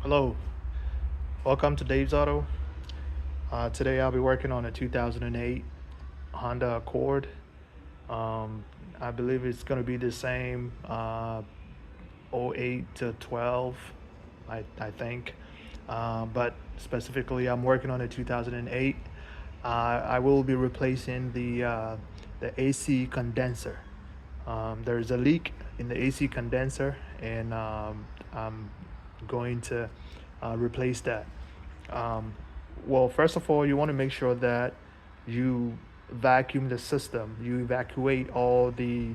Hello, welcome to Dave's Auto. Today I'll be working on a 2008 Honda Accord. Um, I believe it's going to be the same '08 to 12, I think. But specifically, I'm working on a 2008. I will be replacing the AC condenser. There's a leak in the AC condenser, and I'm going to replace that. Um, well, first of all, you want to make sure that you vacuum the system. You evacuate all the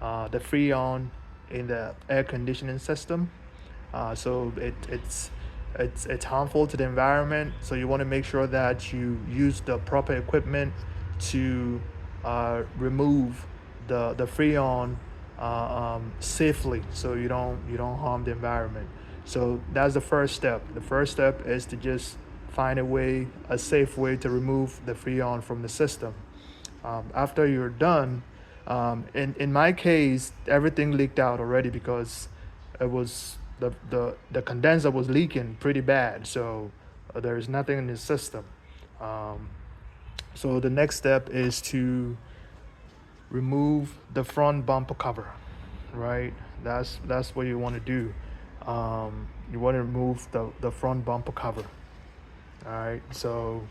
freon in the air conditioning system. So it's harmful to the environment. So you want to make sure that you use the proper equipment to remove the freon safely, so you don't harm the environment. So that's the first step. The first step is to just find a safe way to remove the freon from the system. After you're done, in my case, everything leaked out already because it was the condenser was leaking pretty bad. So there's nothing in the system. Um, so the next step is to remove the front bumper cover, right? That's what you want to do. You want to remove the front bumper cover. All right. So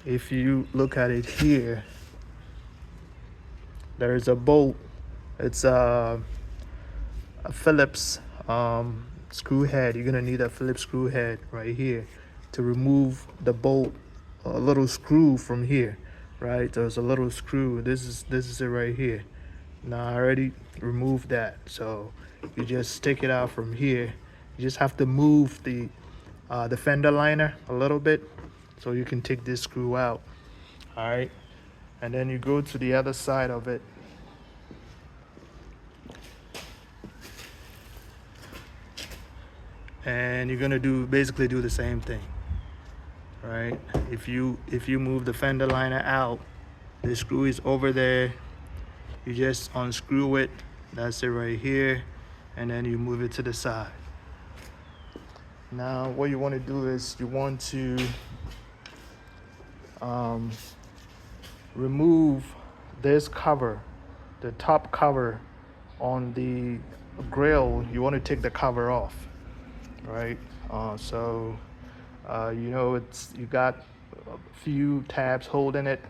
if you look at it here, there's a bolt. It's a Phillips screw head. You're gonna need a Phillips screw head right here to remove the bolt, a little screw from here, right? There's a little screw. This is it right here. Now I already removed that, so you just take it out from here. You just have to move the fender liner a little bit so you can take this screw out. All right, and then you go to the other side of it. And you're gonna basically do the same thing, right? If you move the fender liner out, the screw is over there. You just unscrew it. That's it right here, and then you move it to the side. Now, what you want to do is you want to um, remove this cover, the top cover on the grill. You want to take the cover off, right? It's you got a few tabs holding it.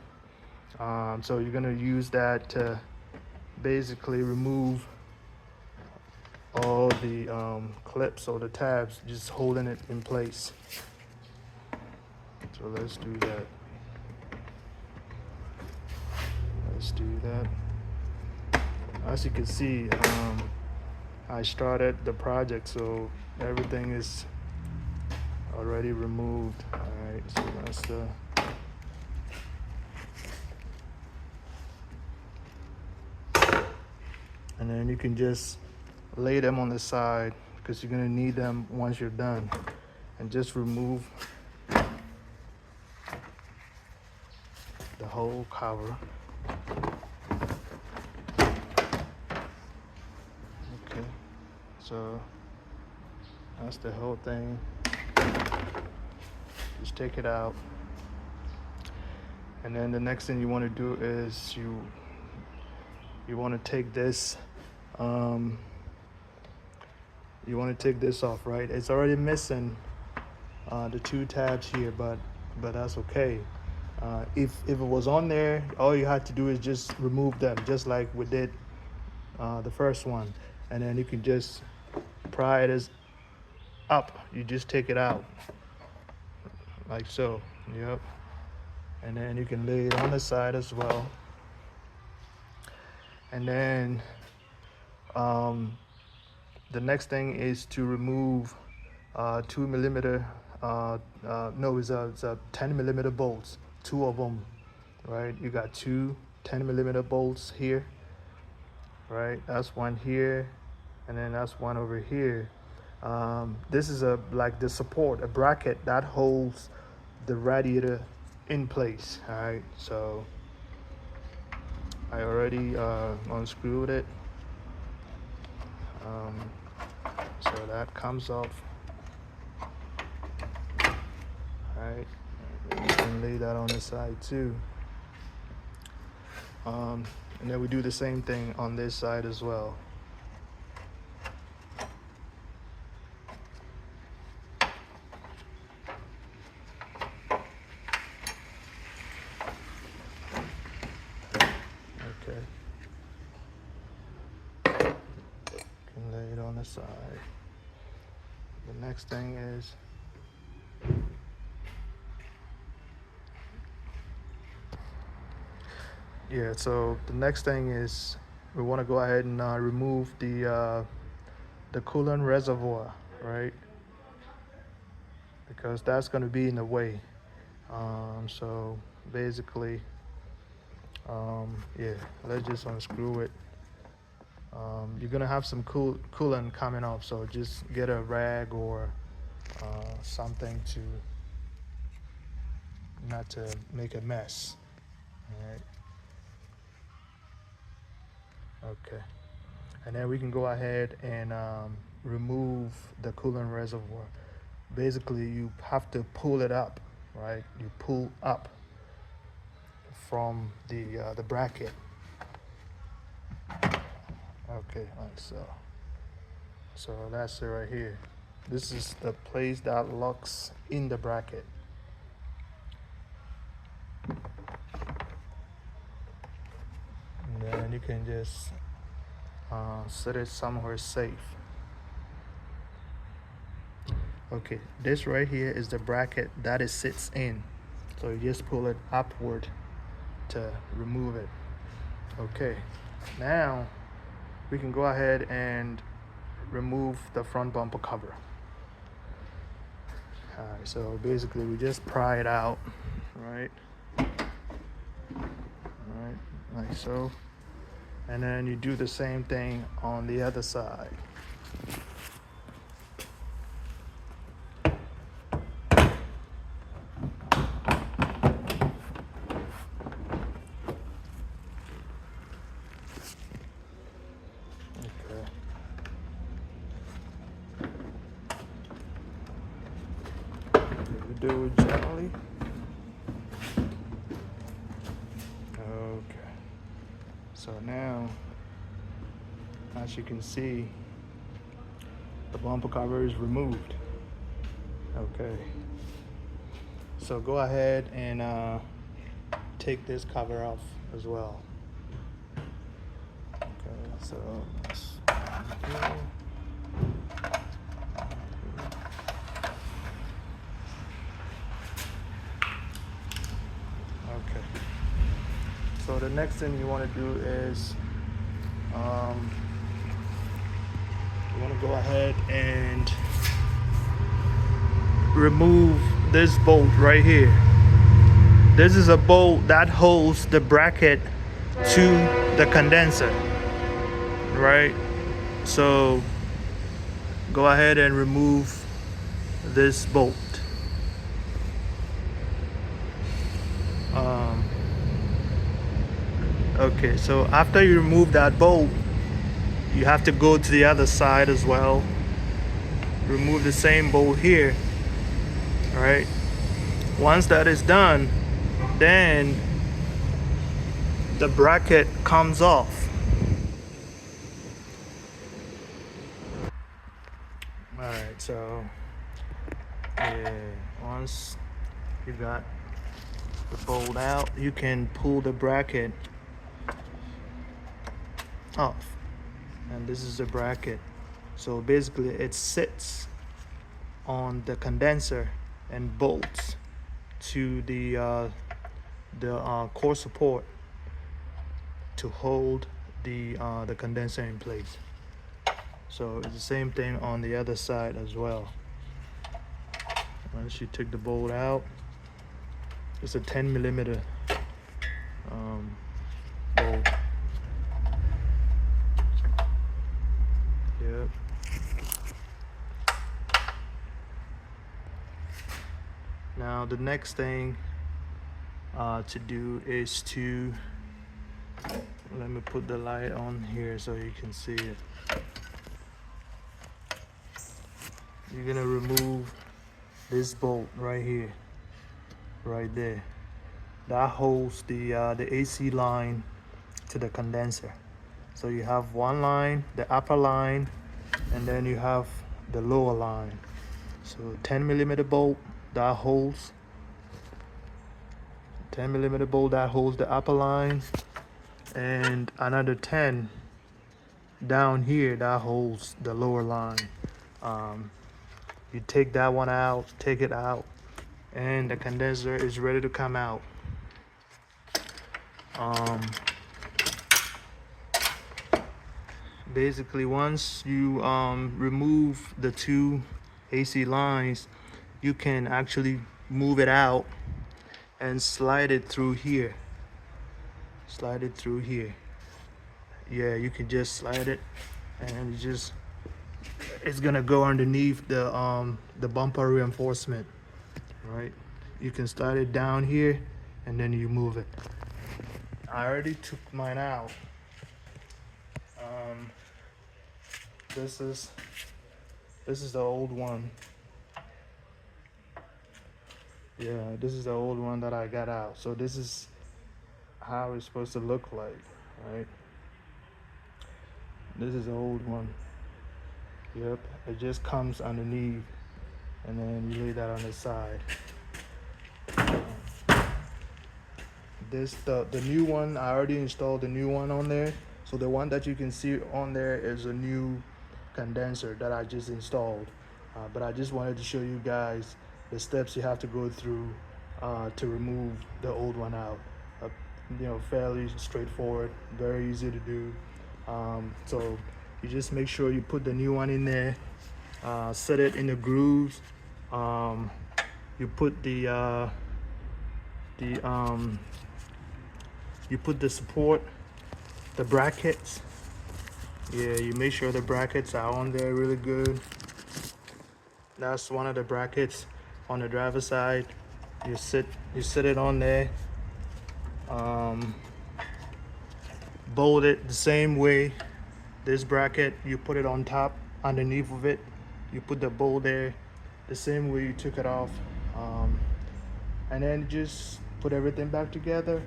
So you're gonna use that to basically remove all the clips or the tabs, just holding it in place. So let's do that. Let's do that. As you can see, I started the project, so everything is already removed. All right, so that's the and then you can just lay them on the side because you're gonna need them once you're done, and just remove the whole cover. Okay, so that's the whole thing. Just take it out, and then the next thing you want to do is you want to take this you want to take this off, right? It's already missing the two tabs here, but that's okay. If it was on there, all you had to do is just remove them, just like we did the first one, and then you can just pry it as up. You just take it out like so. Yep. And then you can lay it on the side as well. And then the next thing is to remove 2mm. No, it's a 10mm bolts. Two of them, right? You got two 10mm bolts here, right? That's one here, and then that's one over here. This is like the support, a bracket that holds the radiator in place. All right, so I already unscrewed it. So that comes off. Right, you can lay that on the side too. And then we do the same thing on this side as well. Okay. Can lay it on the side. The next thing is so the next thing is we want to go ahead and remove the coolant reservoir, right? Because that's going to be in the way. So basically, let's just unscrew it. You're gonna have some coolant coming off, so just get a rag or something to not to make a mess. All right. Okay. And then we can go ahead and remove the coolant reservoir. Basically, you have to pull it up, right? You pull up from the bracket. Okay, like so. So that's it right here. This is the place that locks in the bracket. And then you can just set it somewhere safe. Okay, this right here is the bracket that it sits in. So you just pull it upward to remove it. Okay, now we can go ahead and remove the front bumper cover. Alright, so basically we just pry it out, right? Alright, like so. And then you do the same thing on the other side. Do it gently. Okay. So now, as you can see, the bumper cover is removed. Okay. So go ahead and take this cover off as well. Okay. So so the next thing you want to do is you want to go ahead and remove this bolt right here. This is a bolt that holds the bracket to the condenser, right? So go ahead and remove this bolt. Okay, so after you remove that bolt, you have to go to the other side as well. Remove the same bolt here, right? Once that is done, then the bracket comes off. All right, so once you got the bolt out, you can pull the bracket off, and this is the bracket. So basically it sits on the condenser and bolts to the core support to hold the condenser in place. So it's the same thing on the other side as well. Once you take the bolt out, it's a 10mm bolt. Yep. Now the next thing to do is to, let me put the light on here so you can see it. you're gonna remove this bolt right here, right there. That holds the AC line to the condenser. So you have one line, the upper line, and then you have the lower line. So 10mm bolt that holds 10mm bolt that holds the upper line, and another 10 down here that holds the lower line. You take that one out, take it out, and the condenser is ready to come out. Basically, once you remove the two AC lines, you can actually move it out and slide it through here. Slide it through here. Yeah, you can just slide it, and it's gonna go underneath the bumper reinforcement, right? You can start it down here, and then you move it. I already took mine out. This is the old one. Yeah, this is the old one that I got out. So this is how it's supposed to look like, right? This is the old one. Yep, it just comes underneath, and then you lay that on the side. The new one, I already installed the new one on there. So the one that you can see on there is a new condenser that I just installed. But I just wanted to show you guys the steps you have to go through to remove the old one out. Fairly straightforward, very easy to do. So you just make sure you put the new one in there, set it in the grooves. You put the support, the brackets. Yeah, you make sure the brackets are on there really good. That's one of the brackets on the driver's side. You sit it on there. Bolt it the same way. This bracket, you put it on top, underneath of it. You put the bolt there, the same way you took it off. And then just put everything back together.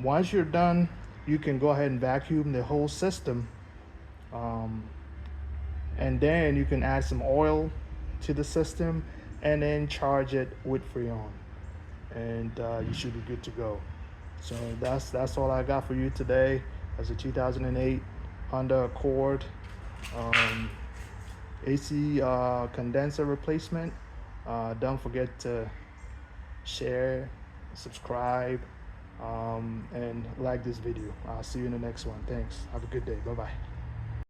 Once you're done, you can go ahead and vacuum the whole system. And then you can add some oil to the system and then charge it with Freon. And you should be good to go. So that's all I got for you today. As a 2008 Honda Accord AC condenser replacement. Don't forget to share, subscribe, and like this video. I'll see you in the next one. Thanks. Have a good day. Bye-bye.